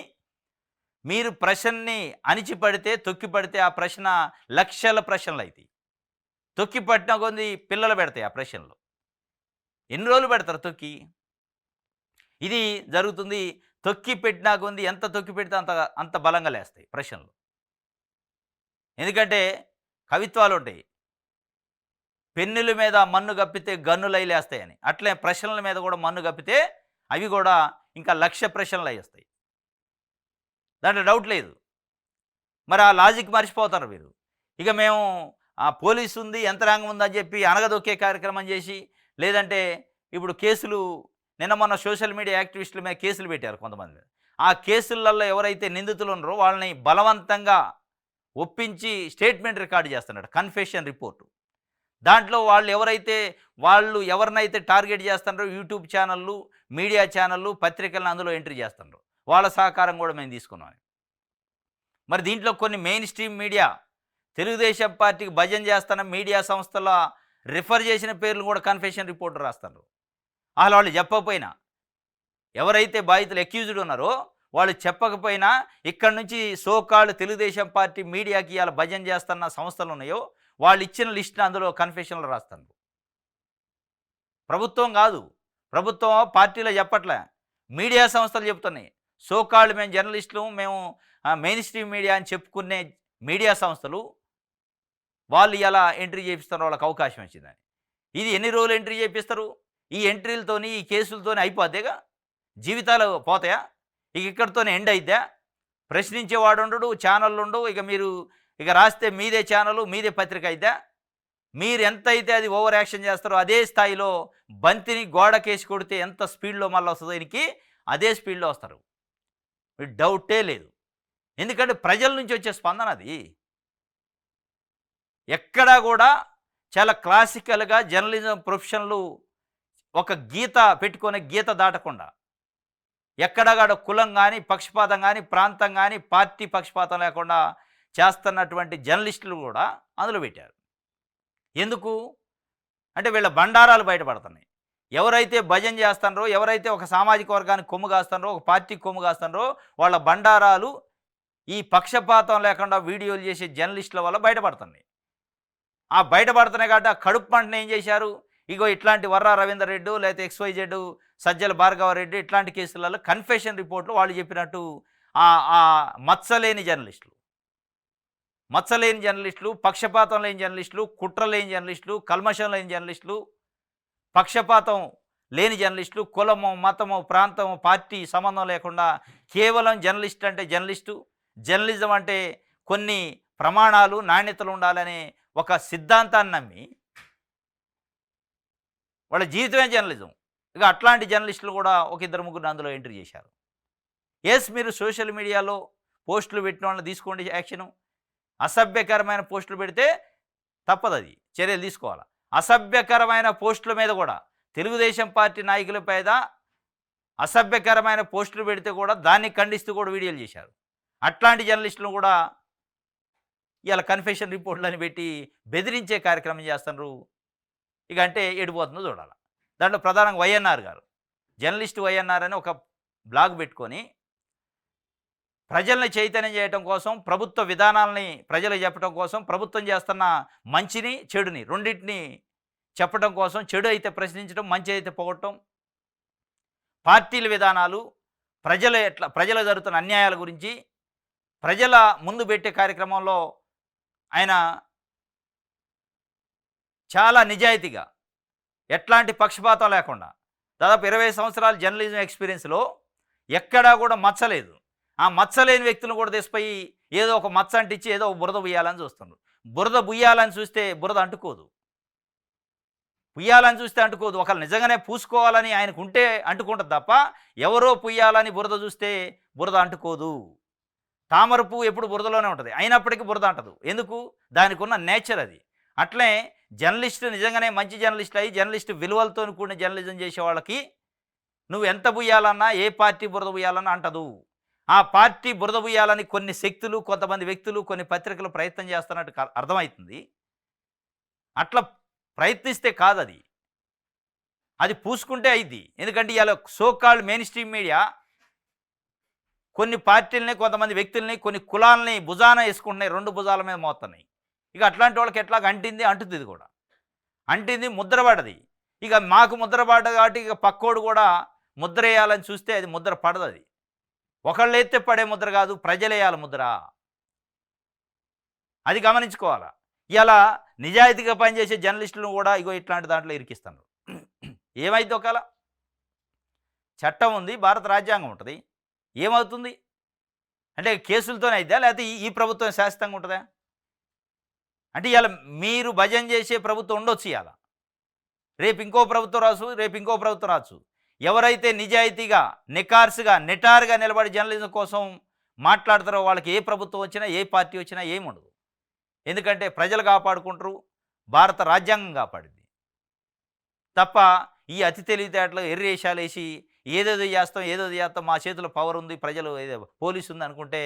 మీరు ప్రశ్నని అణిచిపడితే, తొక్కిపడితే ఆ ప్రశ్న లక్షల ప్రశ్నలు అవుతాయి. తొక్కిపట్టిన కొద్ది పిల్లలు పెడతాయి ఆ ప్రశ్నలు. ఎన్ని రోజులు పెడతారు తొక్కి? ఇది జరుగుతుంది. తొక్కి పెట్టినా కొంది ఎంత తొక్కి పెడితే అంత అంత బలంగా లేస్తాయి ప్రశ్నలు. ఎందుకంటే కవిత్వాలుంటాయి. పెన్నుల మీద మన్ను గప్పితే గన్నులై లేస్తాయని. అట్లే ప్రశ్నల మీద కూడా మన్ను గప్పితే అవి కూడా ఇంకా 1,00,000 ప్రశ్నలయ్యేస్తాయి. దాంట్లో డౌట్ లేదు. మరి ఆ లాజిక్ మర్చిపోతారు వీరు. ఇక మేము పోలీసు ఉంది, యంత్రాంగం ఉందని చెప్పి అనగదొక్కే కార్యక్రమం చేసి, లేదంటే ఇప్పుడు కేసులు నిన్న మొన్న సోషల్ మీడియా యాక్టివిస్టుల మీద కేసులు పెట్టారు కొంతమంది మీద. ఆ కేసులలో ఎవరైతే నిందితులు ఉన్నారో వాళ్ళని బలవంతంగా ఒప్పించి స్టేట్మెంట్ రికార్డ్ చేస్తున్నాడు, కన్ఫెషన్ రిపోర్టు. దాంట్లో వాళ్ళు ఎవరినైతే టార్గెట్ చేస్తున్నారో యూట్యూబ్ ఛానళ్ళు, మీడియా ఛానళ్ళు, పత్రికలను అందులో ఎంట్రీ చేస్తున్నారు. వాళ్ళ సహకారం కూడా మేము తీసుకున్నాం. మరి దీంట్లో కొన్ని మెయిన్ స్ట్రీమ్ మీడియా, తెలుగుదేశం పార్టీకి భజన చేస్తున్న మీడియా సంస్థల రిఫర్ చేసిన పేర్లు కూడా కన్ఫెషన్ రిపోర్ట్ రాస్తున్నారు. వాళ్ళు చెప్పకపోయినా, ఎవరైతే బాధితులు అక్యూజ్డ్ ఉన్నారో వాళ్ళు చెప్పకపోయినా ఇక్కడి నుంచి సోకాళ్ళు తెలుగుదేశం పార్టీ మీడియాకి ఇలా భజన చేస్తున్న సంస్థలు ఉన్నాయో వాళ్ళు ఇచ్చిన లిస్ట్ని అందులో కన్ఫెషన్లు రాస్తున్నారు. ప్రభుత్వం కాదు, ప్రభుత్వం పార్టీలో చెప్పట్లే, మీడియా సంస్థలు చెప్తున్నాయి. సోకాళ్ళు మేము జర్నలిస్టులు, మేము మెయిన్ స్ట్రీమ్ మీడియా అని చెప్పుకునే మీడియా సంస్థలు వాళ్ళు ఎలా ఎంట్రీ చేపిస్తారో వాళ్ళకి అవకాశం వచ్చిందని. ఇది ఎన్ని రోజులు ఎంట్రీ చేపిస్తారు? ఈ ఎంట్రీలతోని, ఈ కేసులతోని అయిపోతేగా జీవితాలు పోతాయా? ఇక ఇక్కడితోనే ఎండ్ అయిద్దా? ప్రశ్నించేవాడు ఉండడు, ఛానళ్ళు ఉండవు. ఇక మీరు రాస్తే మీదే ఛానలు, మీదే పత్రిక అయిద్దా? మీరు ఎంత అయితే అది ఓవర్ యాక్షన్ చేస్తారో అదే స్థాయిలో బంతిని గోడకేసి కొడితే ఎంత స్పీడ్లో మళ్ళీ వస్తుందో దీనికి అదే స్పీడ్లో వస్తారు. డౌటే లేదు. ఎందుకంటే ప్రజల నుంచి వచ్చే స్పందన అది. ఎక్కడా కూడా చాలా క్లాసికల్గా జర్నలిజం ప్రొఫెషన్లు ఒక గీత పెట్టుకునే గీత దాటకుండా ఎక్కడగాడ కులం కానీ, పక్షపాతం కానీ, ప్రాంతం కానీ, పార్టీ పక్షపాతం లేకుండా చేస్తున్నటువంటి జర్నలిస్టులు కూడా అందులో పెట్టారు. ఎందుకు అంటే వీళ్ళ బండారాలు బయటపడుతున్నాయి. ఎవరైతే భజన చేస్తున్నారో, ఎవరైతే ఒక సామాజిక వర్గానికి కొమ్ము కాస్తున్నారో, ఒక పార్టీకి కొమ్ము కాస్తున్నారో వాళ్ళ బండారాలు ఈ పక్షపాతం లేకుండా వీడియోలు చేసే జర్నలిస్టుల వల్ల బయటపడుతున్నాయి. ఆ బయటపడుతున్నాయి కాబట్టి ఆ కడుపు మంటను ఏం చేశారు? ఇగో ఇట్లాంటి వర్రా రవీందర్ రెడ్డి లేకపోతే XYZ సజ్జల భార్గవరెడ్డి ఇట్లాంటి కేసులలో కన్ఫెషన్ రిపోర్ట్లు వాళ్ళు చెప్పినట్టు మచ్చలేని జర్నలిస్టులు, పక్షపాతం లేని జర్నలిస్టులు, కుట్ర లేని జర్నలిస్టులు, కల్మషం లేని జర్నలిస్టులు, పక్షపాతం లేని జర్నలిస్టులు, కులము, మతము, ప్రాంతము, పార్టీ సంబంధం లేకుండా కేవలం జర్నలిస్ట్ అంటే జర్నలిస్టు, జర్నలిజం అంటే కొన్ని ప్రమాణాలు, నాణ్యతలు ఉండాలనే ఒక సిద్ధాంతాన్ని నమ్మి వాళ్ళ జీవితమే జర్నలిజం. ఇక అట్లాంటి జర్నలిస్టులు కూడా ఒక 2-3 అందులో ఎంట్రీ చేశారు. మీరు సోషల్ మీడియాలో పోస్టులు పెట్టిన వాళ్ళని తీసుకోండి యాక్షను. అసభ్యకరమైన పోస్టులు పెడితే తప్పదు, అది చర్యలు తీసుకోవాలి. అసభ్యకరమైన పోస్టుల మీద కూడా తెలుగుదేశం పార్టీ నాయకుల మీద అసభ్యకరమైన పోస్టులు పెడితే కూడా దాన్ని ఖండిస్తూ కూడా వీడియోలు చేశారు. అట్లాంటి జర్నలిస్టులు కూడా ఇలా కన్ఫెషన్ రిపోర్ట్లని పెట్టి బెదిరించే కార్యక్రమం చేస్తున్నారు. ఇక అంటే ఎడిపోతుందో చూడాలి. దాంట్లో ప్రధానంగా వైఎన్ఆర్ గారు, జర్నలిస్ట్ వైఎన్ఆర్ అని ఒక బ్లాగ్ పెట్టుకొని ప్రజల్ని చైతన్యం చేయడం కోసం, ప్రభుత్వ విధానాలని ప్రజలకు చెప్పడం కోసం, ప్రభుత్వం చేస్తున్న మంచిని చెడుని రెండింటిని చెప్పడం కోసం, చెడు అయితే ప్రశ్నించడం, మంచి అయితే పొగట్టడం, పార్టీల విధానాలు, ప్రజలకు జరుగుతున్న అన్యాయాల గురించి ప్రజల ముందు పెట్టే కార్యక్రమంలో ఆయన చాలా నిజాయితీగా, ఎట్లాంటి పక్షపాతం లేకుండా దాదాపు 20 సంవత్సరాల జర్నలిజం ఎక్స్పీరియన్స్లో ఎక్కడా కూడా మచ్చలేదు. ఆ మచ్చలేని వ్యక్తులను కూడా తీసిపోయి ఏదో ఒక మచ్చ అంటించి ఏదో బురద బుయ్యాలని చూస్తున్నారు. బురద బుయ్యాలని చూస్తే బురద అంటుకోదు, పుయ్యాలని చూస్తే అంటుకోదు. ఒకళ్ళు నిజంగానే పూసుకోవాలని ఆయనకు ఉంటే అంటుకుంటుంది తప్ప ఎవరో పుయ్యాలని బురద చూస్తే బురద అంటుకోదు. తామర పువ్వు ఎప్పుడు బురదలోనే ఉంటుంది, అయినప్పటికీ బురద అంటదు. ఎందుకు? దానికి ఉన్న నేచర్ అది. అట్లే జర్నలిస్టు నిజంగానే మంచి జర్నలిస్ట్ అయ్యి జర్నలిస్టు విలువలతో కూడిన జర్నలిజం చేసే వాళ్ళకి నువ్వు ఎంత బుయ్యాలన్నా, ఏ పార్టీ బురద బుయ్యాలన్నా అంటదు. ఆ పార్టీ బురద బుయ్యాలని కొన్ని శక్తులు, కొంతమంది వ్యక్తులు, కొన్ని పత్రికలు ప్రయత్నం చేస్తున్నట్టు అర్థమవుతుంది. అట్లా ప్రయత్నిస్తే కాదు, అది పూసుకుంటే అయింది. ఎందుకంటే ఇలా సోకాల్డ్ మెయిన్ స్ట్రీమ్ మీడియా కొన్ని పార్టీలని, కొంతమంది వ్యక్తుల్ని, కొన్ని కులాలని భుజాన వేసుకుంటున్నాయి, 2 భుజాల మీద మోస్తున్నాయి. ఇక అట్లాంటి వాళ్ళకి ఎట్లాగ అంటుంది. ఇది కూడా అంటింది, ముద్రపడది. ఇక మాకు ముద్ర పడ్డది కాబట్టి ఇక పక్కోడు కూడా ముద్ర వేయాలని చూస్తే అది ముద్ర పడదు. అది ఒకళ్ళు ఎత్తే పడే ముద్ర కాదు, ప్రజలేయాలి ముద్ర. అది గమనించుకోవాలా. ఇలా నిజాయితీగా పనిచేసే జర్నలిస్టులను కూడా ఇగో ఇట్లాంటి దాంట్లో ఇరికిస్తున్నారు. ఏమైంది ఒకవేళ చట్టం ఉంది, భారత రాజ్యాంగం ఉంటుంది, ఏమవుతుంది అంటే కేసులతోనే అయిద్దా, లేకపోతే ఈ ప్రభుత్వం శాశ్వతంగా ఉంటుందా? అంటే ఇలా మీరు భజన చేసే ప్రభుత్వం ఉండొచ్చు, ఇవాళ రేపు ఇంకో ప్రభుత్వం రాసు, రేపు ఇంకో ప్రభుత్వం రాసు. ఎవరైతే నిజాయితీగా నికార్సుగా నిటారుగా నిలబడి జర్నలిజం కోసం మాట్లాడతారో వాళ్ళకి ఏ ప్రభుత్వం వచ్చినా ఏ పార్టీ వచ్చినా ఏముండదు. ఎందుకంటే ప్రజలు కాపాడుకుంటారు, భారత రాజ్యాంగం కాపాడింది తప్ప ఈ అతి తెలివితేటలు ఎర్రేషాలు వేసి ఏదేదో చేస్తాం మా చేతిలో పవర్ ఉంది, ప్రజలు ఏదో పోలీసు ఉంది అనుకుంటే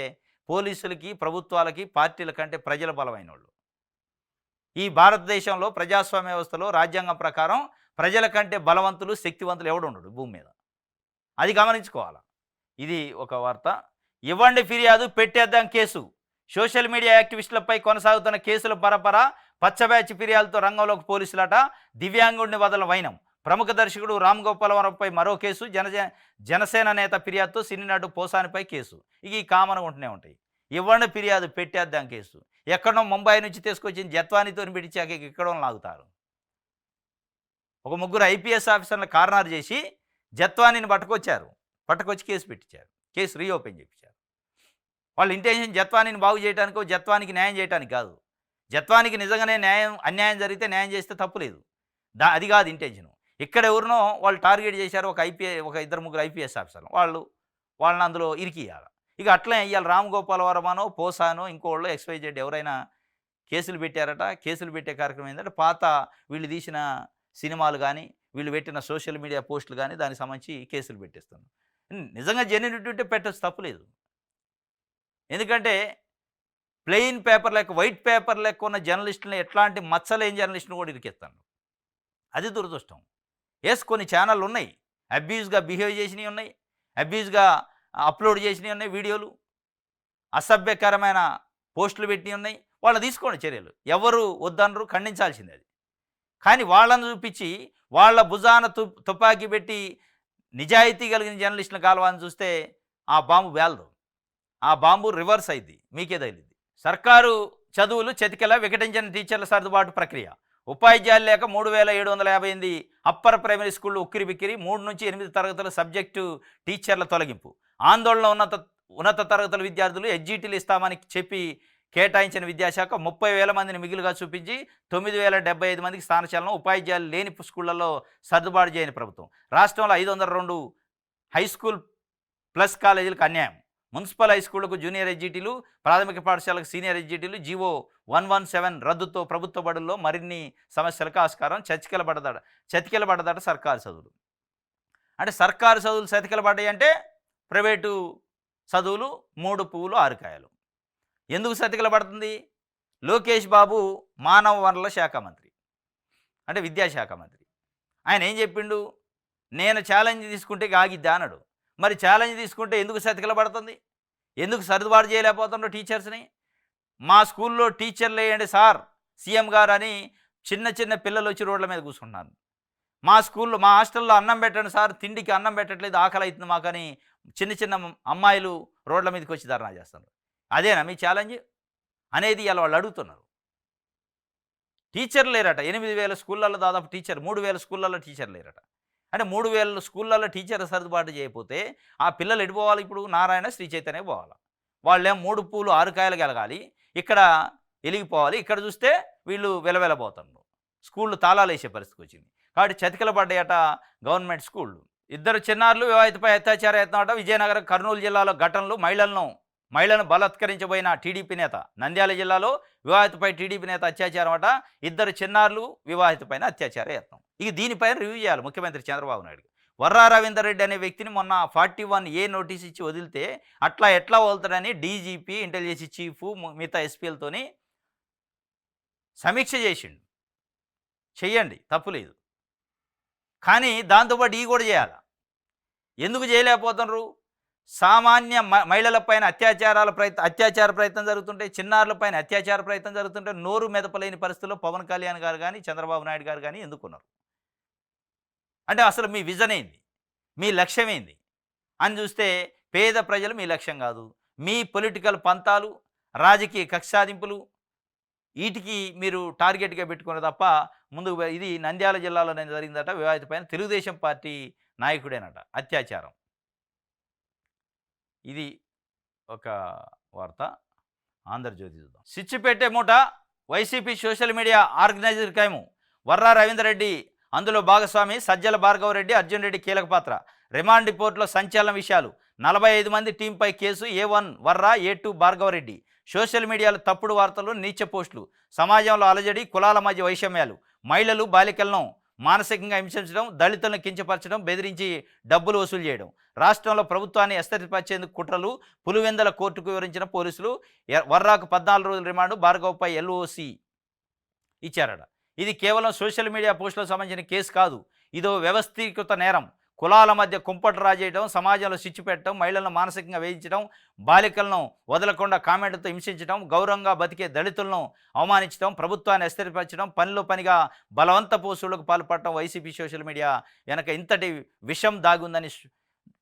పోలీసులకి ప్రభుత్వాలకి పార్టీల కంటే ప్రజల బలమైన వాళ్ళు. ఈ భారతదేశంలో ప్రజాస్వామ్య వ్యవస్థలో రాజ్యాంగం ప్రకారం ప్రజల కంటే బలవంతులు శక్తివంతులు ఎవడు ఉండడు భూమి మీద. అది గమనించుకోవాలి. ఇది ఒక వార్త. ఇవ్వండి ఫిర్యాదు పెట్టేద్దాం కేసు. సోషల్ మీడియా యాక్టివిస్టులపై కొనసాగుతున్న కేసుల పరపర పచ్చబ్యాచ్ ఫిర్యాదుతో రంగంలోకి పోలీసులట. దివ్యాంగుడిని వదల వైనం. ప్రముఖ దర్శకుడు రామ్ గోపాల్ వర్మపై మరో కేసు. జనసేన నేత ఫిర్యాదుతో సినీ నటు పోసానిపై కేసు. ఇక ఈ కామన్గా ఉంటూనే ఉంటాయి. ఇవ్వండి ఫిర్యాదు పెట్టేద్దాం కేసు. ఎక్కడో ముంబై నుంచి తీసుకొచ్చిన జత్వానితో పిడిచాక ఎక్కడో లాగుతారు. ఒక ముగ్గురు ఐపీఎస్ ఆఫీసర్ల కారణాలు చేసి జత్వానిని పట్టుకొచ్చి కేసు పెట్టించారు. కేసు రీఓపెన్ చేయించారు. వాళ్ళ ఇంటెన్షన్ జత్వానిని బాగు చేయడానికో జత్వానికి న్యాయం చేయడానికి కాదు. జత్వానికి నిజంగానే అన్యాయం జరిగితే న్యాయం చేస్తే తప్పులేదు, అది కాదు ఇంటెన్షన్. ఇక్కడ ఎవరినో వాళ్ళు టార్గెట్ చేశారు, ఒక ఇద్దరు ముగ్గురు ఐపీఎస్ ఆఫీసర్లు, వాళ్ళని అందులో ఇరికియాలి. ఇక అట్లే ఇవాళ రామ్ గోపాల్ వర్మనో పోసానో ఇంకోళ్ళు XYZ ఎవరైనా కేసులు పెట్టారట. కేసులు పెట్టే కార్యక్రమం ఏంటంటే పాత వీళ్ళు తీసిన సినిమాలు కానీ వీళ్ళు పెట్టిన సోషల్ మీడియా పోస్టులు కానీ దానికి సంబంధించి కేసులు పెట్టేస్తాను. నిజంగా జెన్యూనిటీ ఉంటే పెట్టచ్చు, తప్పులేదు. ఎందుకంటే ప్లెయిన్ పేపర్ లెక్క వైట్ పేపర్ లెక్క ఉన్న జర్నలిస్టులను ఎట్లాంటి మచ్చలేని జర్నలిస్టును కూడా ఇరికిస్తాను. అది దురదృష్టం. కొన్ని ఛానళ్ళు ఉన్నాయి అబ్యూజ్గా బిహేవ్ చేసినవి ఉన్నాయి, అబ్యూజ్గా అప్లోడ్ చేసినవి ఉన్నాయి, వీడియోలు అసభ్యకరమైన పోస్టులు పెట్టినవి ఉన్నాయి. వాళ్ళు తీసుకోండి చర్యలు, ఎవరు వద్దనరు, ఖండించాల్సింది అది. కానీ వాళ్ళని చూపించి వాళ్ళ భుజాన తుపాకీ పెట్టి నిజాయితీ కలిగిన జర్నలిస్టులను కాలవాలని చూస్తే ఆ బాంబు వేలదు, ఆ బాంబు రివర్స్ అయింది, మీకే తగిలింది. సర్కారు చదువులు చతికిల వికటించిన టీచర్ల సర్దుబాటు ప్రక్రియ. ఉపాధ్యాయులు లేక 3758 అప్పర్ ప్రైమరీ స్కూళ్ళు ఉక్కిరి బిక్కిరి. 3 నుంచి 8 తరగతుల సబ్జెక్టు టీచర్ల తొలగింపు. ఆందోళన ఉన్నత తరగతుల విద్యార్థులు ఎస్జీటీలు ఇస్తామని చెప్పి కేటాయించిన విద్యాశాఖ 30,000 మందిని మిగిలిగా చూపించి 9,075 మందికి స్థానచలనం. ఉపాధ్యాయులు లేని స్కూళ్లలో సర్దుబాటు చేయని ప్రభుత్వం. రాష్ట్రంలో 502 హై స్కూల్ ప్లస్ కాలేజీలకు అన్యాయం. మున్సిపల్ హై స్కూళ్లకు జూనియర్ ఎస్జీటీలు, ప్రాథమిక పాఠశాలకు సీనియర్ ఎస్జీటీలు. జీవో 117 రద్దుతో ప్రభుత్వ బడుల్లో మరిన్ని సమస్యలకు ఆస్కారం. చతికిలబడ్డదట సర్కారు చదువులు. అంటే సర్కారు చదువులు చతికిలబడ్డాయి అంటే ప్రైవేటు చదువులు 3 పువ్వులు 6 కాయలు. ఎందుకు చతికిలబడుతుంది? లోకేష్ బాబు మానవ వనరుల శాఖ మంత్రి, అంటే విద్యాశాఖ మంత్రి. ఆయన ఏం చెప్పిండు? నేను ఛాలెంజ్ తీసుకుంటే ఆగిద్దా అన్నాడు. మరి ఛాలెంజ్ తీసుకుంటే ఎందుకు చతికిలబడుతుంది? ఎందుకు సర్దుబాటు చేయలేకపోతుండో టీచర్స్ని? మా స్కూల్లో టీచర్లు వేయండి సార్ సీఎం గారు అని చిన్న పిల్లలు వచ్చి రోడ్ల మీద కూర్చుంటున్నారు. మా స్కూల్లో మా హాస్టల్లో అన్నం పెట్టండి సార్, తిండికి అన్నం పెట్టట్లేదు, ఆకలి అవుతుంది మాకని చిన్న అమ్మాయిలు రోడ్ల మీదకి వచ్చి ధర్నా చేస్తున్నారు. అదేనా మీ ఛాలెంజ్ అనేది ఇలా వాళ్ళు అడుగుతున్నారు. టీచర్లు లేరట 8,000 స్కూళ్ళల్లో, దాదాపు 3,000 స్కూళ్ళల్లో టీచర్లు లేరట. అంటే 3,000 స్కూళ్ళల్లో టీచర్ సర్దుబాటు చేయకపోతే ఆ పిల్లలు ఎడిపోవాలి? ఇప్పుడు నారాయణ శ్రీ చైతన్య పోవాలి. వాళ్ళేం 3 పూలు 6 కాయలు గెలగాలి, ఇక్కడ వెలిగిపోవాలి. ఇక్కడ చూస్తే వీళ్ళు వెలవెలబోతున్నారు. స్కూళ్ళు తాళాలు వేసే పరిస్థితికి వచ్చింది. కాబట్టి చతికిలబడ్డాయట గవర్నమెంట్ స్కూళ్ళు. 2 చిన్నారులు వివాహితపై అత్యాచార యత్నమట. విజయనగరం కర్నూలు జిల్లాలో ఘటనలు. మహిళను బలాత్కరించబోయిన టీడీపీ నేత. నంద్యాల జిల్లాలో వివాహితపై టీడీపీ నేత అత్యాచారం అట. 2 చిన్నారులు వివాహితపైన అత్యాచార యత్నం. ఇక దీనిపైన రివ్యూ చేయాలి ముఖ్యమంత్రి చంద్రబాబు నాయుడు. వర్రా రవీందర్ రెడ్డి అనే వ్యక్తిని మొన్న 41A నోటీస్ ఇచ్చి వదిలితే అట్లా ఎట్లా వదులుతాడని డీజీపీ, ఇంటెలిజెన్స్ చీఫ్, మిగతా ఎస్పీలతోని సమీక్ష చేసిండు. చెయ్యండి, తప్పులేదు. కానీ దాంతోపాటు ఈ కూడా చేయాలి. ఎందుకు చేయలేకపోతున్నారు? సామాన్య మహిళలపైన అత్యాచార ప్రయత్నం జరుగుతుంటే, చిన్నారులపైన అత్యాచార ప్రయత్నం జరుగుతుంటే నోరు మెదపలేని పరిస్థితుల్లో పవన్ కళ్యాణ్ గారు కానీ చంద్రబాబు నాయుడు గారు కానీ ఎందుకున్నారు? అంటే అసలు మీ విజన్ ఏంది? మీ లక్ష్యం ఏంది? అని చూస్తే పేద ప్రజలు మీ లక్ష్యం కాదు. మీ పొలిటికల్ పంతాలు, రాజకీయ కక్ష సాధింపులు ఈటికి మీరు టార్గెట్‌గా పెట్టుకున్నారు తప్ప ముందుకు ఇది నంద్యాల జిల్లాలోనే జరిగిందట వివాహిత పైన తెలుగుదేశం పార్టీ నాయకుడేనట అత్యాచారం. ఇది ఒక వార్త. ఆంధ్రజ్యోతి చూద్దాం. సిచ్చిపెట్టే మూట వైసీపీ సోషల్ మీడియా ఆర్గనైజర్ ఖైము. వర్రా రవీందర్ రెడ్డి అందులో భాగస్వామి. సజ్జల భార్గవరెడ్డి, అర్జున్ రెడ్డి కీలక పాత్ర. రిమాండ్ రిపోర్టులో సంచలన విషయాలు. 45 మంది టీంపై కేసు. A1 Varra, A2 Bhargav Reddy. Social మీడియాలో తప్పుడు వార్తలు, నీచ పోస్టులు. సమాజంలో అలజడి, కులాల మధ్య వైషమ్యాలు. మహిళలు, బాలికలను మానసికంగా హింసించడం, దళితులను కించపరచడం, బెదిరించి డబ్బులు వసూలు చేయడం. రాష్ట్రంలో ప్రభుత్వాన్ని అస్థిరపరిచేందుకు కుట్రలు. పులివెందల కోర్టుకు వివరించిన పోలీసులు. వర్రాకు 14 రోజుల రిమాండు. భార్గవ్పై LOC ఇచ్చారట. ఇది కేవలం సోషల్ మీడియా పోస్టులకు సంబంధించిన కేసు కాదు. ఇదో వ్యవస్థీకృత నేరం. కులాల మధ్య కుంపటి రాజేయడం, సమాజంలో చిచ్చు పెట్టడం, మహిళలను మానసికంగా వేయించడం, బాలికలను వదలకుండా కామెంట్లతో హింసించడం, గౌరవంగా బతికే దళితులను అవమానించడం, ప్రభుత్వాన్ని అస్థిరపరచడం, పనిలో పనిగా బలవంత పోసులకు పాల్పడటం. వైసీపీ సోషల్ మీడియా వెనక ఇంతటి విషం దాగుందని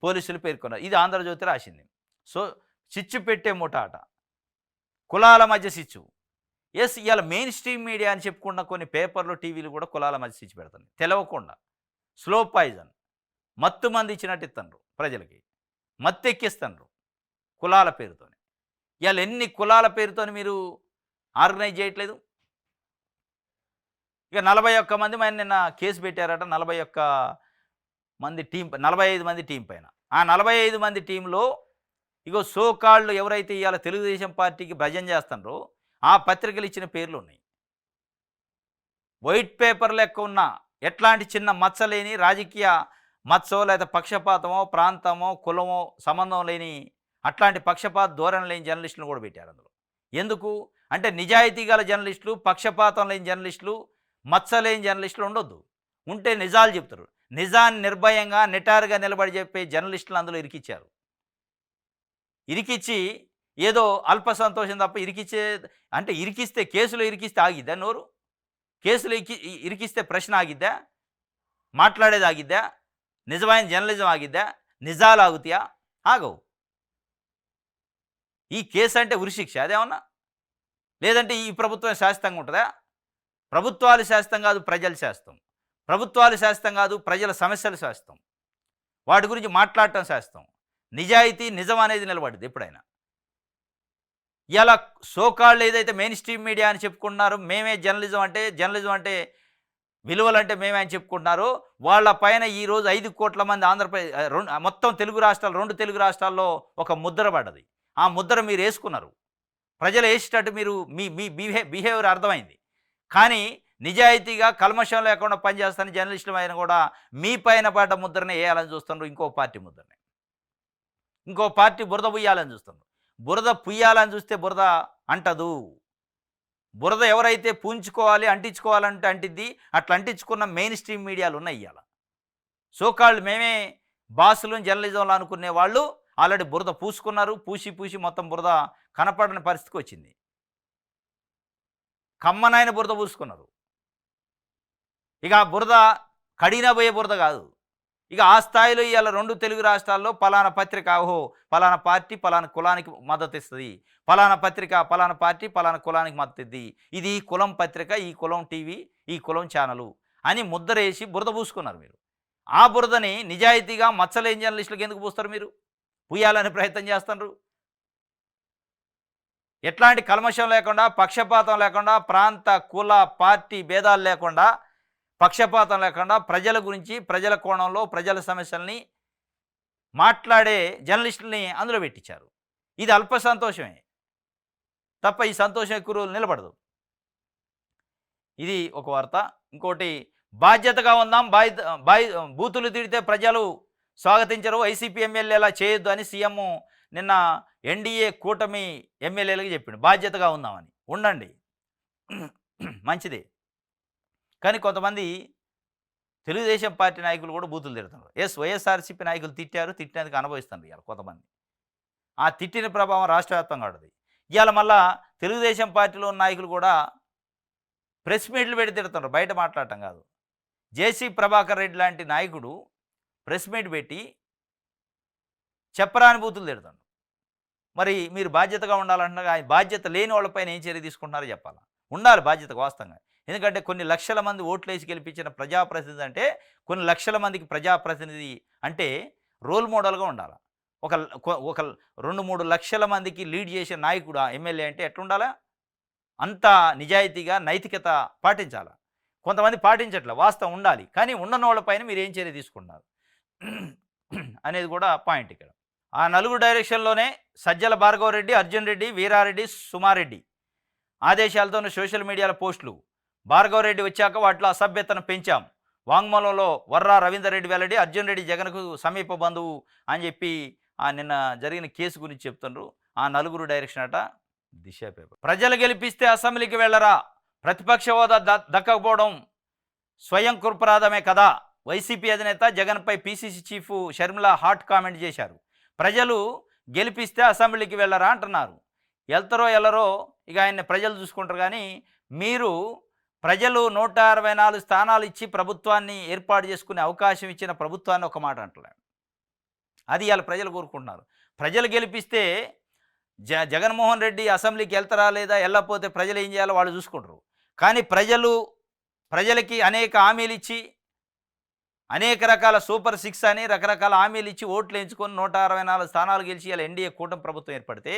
పోలీసులు పేర్కొన్నారు. ఇది ఆంధ్రజ్యోతి రాసింది. సో చిచ్చు పెట్టే ముఠ అట, కులాల మధ్య చిచ్చు. ఎస్, ఇవాళ మెయిన్ స్ట్రీమ్ మీడియా అని చెప్పుకున్న కొన్ని పేపర్లు, టీవీలు కూడా కులాల మధ్య చిచ్చు పెడుతుంది తెలవకుండా. స్లో పాయిజన్, మత్తు మంది ఇచ్చినట్టు ఇస్తుండ్రు ప్రజలకి, మత్తు ఎక్కిస్తుండ్రు కులాల పేరుతోని. ఇవాళ ఎన్ని కులాల పేరుతోని మీరు ఆర్గనైజ్ చేయట్లేదు. ఇక 41 మంది మరి నిన్న కేసు పెట్టారట. 41 మంది టీం, 45 మంది టీం పైన. ఆ 45 మంది టీంలో ఇగో సోకాళ్ళు ఎవరైతే ఇవాళ తెలుగుదేశం పార్టీకి భజన చేస్తుండ్రో ఆ పత్రికలు ఇచ్చిన పేర్లు ఉన్నాయి. వైట్ పేపర్ లెక్క ఉన్న ఎట్లాంటి చిన్న మచ్చలేని రాజకీయ మత్సో లేదా పక్షపాతమో, ప్రాంతమో, కులమో సంబంధం లేని అట్లాంటి పక్షపాత ధోరణి లేని జర్నలిస్టులు కూడా పెట్టారు అందులో. ఎందుకు అంటే నిజాయితీ గల జర్నలిస్టులు, పక్షపాతం లేని జర్నలిస్టులు, మచ్చలేని జర్నలిస్టులు ఉండొద్దు. ఉంటే నిజాలు చెప్తారు. నిజాన్ని నిర్భయంగా నిటారుగా నిలబడి చెప్పే జర్నలిస్టులు అందులో ఇరికిచ్చారు. ఇరికిచ్చి ఏదో అల్ప సంతోషం తప్ప ఇరికిచ్చే అంటే ఇరికిస్తే, కేసులో ఇరికిస్తే ఆగిద్దా నోరు? కేసులో ఇరికిస్తే ప్రశ్న ఆగిద్దా? మాట్లాడేది ఆగిద్దా? నిజమైన జర్నలిజం ఆగిద్దా? నిజాలు ఆగుతాయా? ఆగవు. ఈ కేసు అంటే ఉరిశిక్ష అదేమన్నా? లేదంటే ఈ ప్రభుత్వం శాశ్వతంగా ఉంటుందా? ప్రభుత్వాలు శాశ్వతం కాదు, ప్రజలు శాశ్వతం. ప్రభుత్వాలు శాశ్వతం కాదు, ప్రజల సమస్యలు శాశ్వతం. వాటి గురించి మాట్లాడటం శాశ్వతం. నిజాయితీ, నిజం అనేది నిలబడింది ఎప్పుడైనా. ఇలా సోకాళ్ళు ఏదైతే మెయిన్ స్ట్రీమ్ మీడియా అని చెప్పుకుంటున్నారో, మేమే జర్నలిజం అంటే విలువలు అంటే మేమే అని చెప్పుకుంటున్నారు. వాళ్ళ పైన ఈరోజు 5 కోట్ల మంది ఆంధ్రప్రదేశ్ మొత్తం తెలుగు రాష్ట్రాలు, 2 తెలుగు రాష్ట్రాల్లో ఒక ముద్ర పడ్డది. ఆ ముద్ర మీరు వేసుకున్నారు. ప్రజలు వేసేటట్టు మీరు మీ బిహేవియర్ అర్థమైంది. కానీ నిజాయితీగా కల్మషం లేకుండా పనిచేస్తాను జర్నలిస్టులు అయినా కూడా మీ పైన పడ్డ ముద్రనే వేయాలని చూస్తున్నారు. ఇంకో పార్టీ ముద్రనే, ఇంకో పార్టీ బురద పుయ్యాలని చూస్తున్నారు. బురద పుయ్యాలని చూస్తే బురద అంటదు. బురద ఎవరైతే పూంచుకోవాలి, అంటించుకోవాలంటే అంటిద్ది. అట్లా అంటించుకున్న మెయిన్ స్ట్రీమ్ మీడియాలు ఉన్నాయి ఇవాళ. సోకాళ్ళు మేమే బాసులు జర్నలిజంలో అనుకునే వాళ్ళు ఆల్రెడీ బురద పూసుకున్నారు. పూసి మొత్తం బురద కనపడని పరిస్థితికి వచ్చింది. కమ్మనైన బురద పూసుకున్నారు. ఇక ఆ బురద కడిగిన పోయే బురద కాదు. ఇక ఆ స్థాయిలో ఇవాళ 2 తెలుగు రాష్ట్రాల్లో పలానా పత్రిక, ఓహో పలానా పార్టీ పలానా కులానికి మద్దతు ఇస్తుంది, పలానా పత్రిక పలానా పార్టీ పలానా కులానికి మద్దతు ఇద్ది, ఇది ఈ కులం పత్రిక, ఈ కులం టీవీ, ఈ కులం ఛానలు అని ముద్ర వేసి బురద పూసుకున్నారు మీరు. ఆ బురదని నిజాయితీగా మచ్చలేని జర్నలిస్టులకు ఎందుకు పూస్తారు? మీరు పూయాలని ప్రయత్నం చేస్తున్నారు. ఎట్లాంటి కల్మషం లేకుండా, పక్షపాతం లేకుండా, ప్రాంత కుల పార్టీ భేదాలు లేకుండా, పక్షపాతం లేకుండా ప్రజల గురించి, ప్రజల కోణంలో ప్రజల సమస్యల్ని మాట్లాడే జర్నలిస్టులని అందులో పెట్టించారు. ఇది అల్ప సంతోషమే తప్ప ఈ సంతోషం ఎక్కువ రోజులు నిలబడదు. ఇది ఒక వార్త. ఇంకోటి, బాధ్యతగా ఉందాం, బూతులు తిడితే ప్రజలు స్వాగతించరు, వైసీపీ ఎమ్మెల్యేలా చేయొద్దు అని సీఎం నిన్న ఎన్డీఏ కూటమి ఎమ్మెల్యేలకు చెప్పిండు. బాధ్యతగా ఉందామని. ఉండండి, మంచిదే. కానీ కొంతమంది తెలుగుదేశం పార్టీ నాయకులు కూడా బూతులు తిడుతున్నారు. వైఎస్ఆర్సీపీ నాయకులు తిట్టినందుకు అనుభవిస్తున్నారు ఇవాళ కొంతమంది. ఆ తిట్టిన ప్రభావం రాష్ట్ర వ్యాప్తంగా ఉంటుంది. ఇవాళ మళ్ళా తెలుగుదేశం పార్టీలో ఉన్న నాయకులు కూడా ప్రెస్ మీట్లు పెట్టి తిడుతున్నారు, బయట మాట్లాడటం కాదు. జేసీ ప్రభాకర్ రెడ్డి లాంటి నాయకుడు ప్రెస్ మీట్ పెట్టి చెప్పరాని బూతులు తిడతాడు. మరి మీరు బాధ్యతగా ఉండాలంటున్నారు. ఆ బాధ్యత లేని వాళ్ళపైన ఏం చర్య తీసుకుంటున్నారో చెప్పాలా. ఉండాలి బాధ్యత వాస్తవంగా. ఎందుకంటే కొన్ని లక్షల మంది ఓట్లేసి గెలిపించిన ప్రజాప్రతినిధి అంటే కొన్ని లక్షల మందికి ప్రజాప్రతినిధి అంటే రోల్ మోడల్‌గా ఉండాల. ఒక ఒక 2, 3 లక్షల మందికి లీడ్ చేసే నాయకుడు ఎమ్మెల్యే అంటే ఎట్లుండాలా? అంత నిజాయితీగా నైతికత పాటించాల. కొంతమంది పాటించట్లే. వాస్తవం ఉండాలి. కానీ ఉండనోళ్ళపైన మీరు ఏం చర్య తీసుకున్నారు అనేది కూడా పాయింట్ ఇక్కడ. ఆ నలుగురు డైరెక్షన్‌లోనే సజ్జల భార్గవరెడ్డి, అర్జున్ రెడ్డి, వీరారెడ్డి, సుమారెడ్డి ఆదేశాలతోనే సోషల్ మీడియాలో పోస్టులు. భార్గవరెడ్డి వచ్చాక వాటిలో అసభ్యతను పెంచాం. వాంగ్మూలంలో వర్రా రవీందర్ రెడ్డి వెల్లడి, అర్జున్ రెడ్డి జగన్కు సమీప బంధువు అని చెప్పి నిన్న జరిగిన కేసు గురించి చెప్తున్నారు. ఆ నలుగురు డైరెక్షన్ అట దిశ పేపర్. ప్రజలు గెలిపిస్తే అసెంబ్లీకి వెళ్ళరా, ప్రతిపక్ష హోదా దక్కకపోవడం స్వయం కృపరాధమే కదా. వైసీపీ అధినేత జగన్పై PCC chief Sharmila hot comment చేశారు. ప్రజలు గెలిపిస్తే అసెంబ్లీకి వెళ్ళరా అంటున్నారు. వెళ్తారో వెళ్ళరో ఇక ఆయన్ని ప్రజలు చూసుకుంటారు. కానీ మీరు ప్రజలు 164 స్థానాలు ఇచ్చి ప్రభుత్వాన్ని ఏర్పాటు చేసుకునే అవకాశం ఇచ్చిన ప్రభుత్వాన్ని ఒక మాట అంటలే. అది ఇవాళ ప్రజలు కోరుకుంటున్నారు. ప్రజలు గెలిపిస్తే జగన్మోహన్ రెడ్డి అసెంబ్లీకి వెళ్తారా లేదా, వెళ్ళకపోతే ప్రజలు ఏం చేయాలో వాళ్ళు చూసుకుంటారు. కానీ ప్రజలకి అనేక హామీలు ఇచ్చి అనేక రకాల సూపర్ 6 అని రకరకాల హామీలు ఇచ్చి ఓట్లు ఎంచుకొని 164 స్థానాలు గెలిచి ఇలా ఎన్డీఏ కూటమి ప్రభుత్వం ఏర్పడితే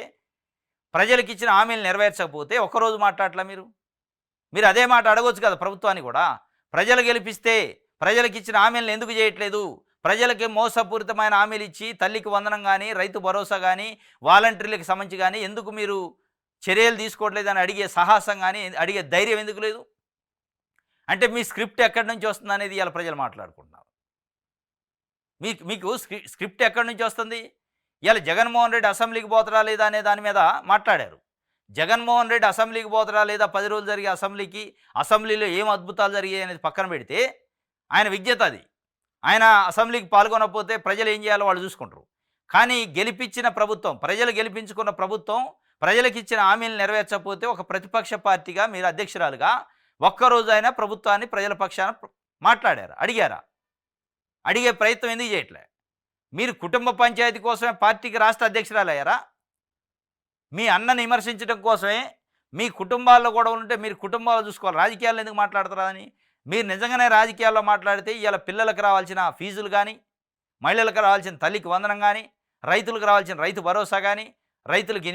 ప్రజలకు ఇచ్చిన హామీలు నెరవేర్చకపోతే ఒక్కరోజు మాట్లాడట్లా మీరు అదే మాట అడగొచ్చు కదా ప్రభుత్వాన్ని కూడా. ప్రజలు గెలిపిస్తే ప్రజలకు ఇచ్చిన హామీలను ఎందుకు చేయట్లేదు, ప్రజలకి మోసపూరితమైన హామీలు ఇచ్చి తల్లికి వందనం కానీ, రైతు భరోసా కానీ, వాలంటీర్లకు సంబంధించి కానీ ఎందుకు మీరు చర్యలు తీసుకోవట్లేదని అడిగే సాహసం కానీ, అడిగే ధైర్యం ఎందుకు లేదు? అంటే మీ స్క్రిప్ట్ ఎక్కడి నుంచి వస్తుంది అనేది ఇలా ప్రజలు మాట్లాడుకుంటున్నారు. మీకు స్క్రిప్ట్ ఎక్కడి నుంచి వస్తుంది? ఇలా జగన్మోహన్ రెడ్డి అసెంబ్లీకి పోతారా లేదా అనే దాని మీద మాట్లాడారు. జగన్మోహన్ రెడ్డి అసెంబ్లీకి పోతారా లేదా, 10 రోజులు జరిగే అసెంబ్లీలో ఏం అద్భుతాలు జరిగాయి అనేది పక్కన పెడితే ఆయన విజ్ఞత అది. ఆయన అసెంబ్లీకి పాల్గొనకపోతే ప్రజలు ఏం చేయాలో వాళ్ళు చూసుకుంటారు. కానీ గెలిపించిన ప్రభుత్వం, ప్రజలు గెలిపించుకున్న ప్రభుత్వం ప్రజలకు ఇచ్చిన హామీలు నెరవేర్చకపోతే ఒక ప్రతిపక్ష పార్టీగా మీరు అధ్యక్షురాలుగా ఒక్కరోజు అయినా ప్రభుత్వాన్ని ప్రజల పక్షాన మాట్లాడారా, అడిగారా? అడిగే ప్రయత్నం ఎందుకు చేయట్లే? మీరు కుటుంబ పంచాయతీ కోసమే పార్టీకి రాష్ట్ర అధ్యక్షురాలయ్యారా? మీ అన్నని విమర్శించడం కోసమే మీ కుటుంబాల్లో గొడవలు ఉంటే మీరు కుటుంబాలు చూసుకోవాలి, రాజకీయాల్లో ఎందుకు మాట్లాడతారా అని. మీరు నిజంగానే రాజకీయాల్లో మాట్లాడితే ఇవాళ పిల్లలకు రావాల్సిన ఫీజులు కానీ, మహిళలకు రావాల్సిన తల్లికి వందనం కానీ, రైతులకు రావాల్సిన రైతు భరోసా కానీ, రైతులకు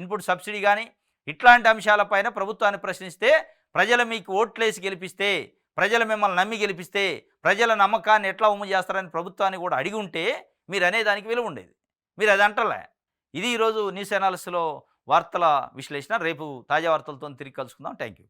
ఇన్పుట్ సబ్సిడీ కానీ, ఇట్లాంటి అంశాలపైన ప్రభుత్వాన్ని ప్రశ్నిస్తే ప్రజలు మీకు ఓట్లేసి గెలిపిస్తే, ప్రజలు మిమ్మల్ని నమ్మి గెలిపిస్తే ప్రజల నమ్మకాన్ని ఎట్లా ఉమ్ము చేస్తారని ప్రభుత్వాన్ని కూడా అడిగి ఉంటే మీరు అనేదానికి విలువ ఉండేది. మీరు అది అంటలే. ఇది ఈరోజు న్యూస్ అనాలిసిస్లో వార్తల విశ్లేషణ. రేపు తాజా వార్తలతో తిరిగి కలుసుకుందాం. Thank you.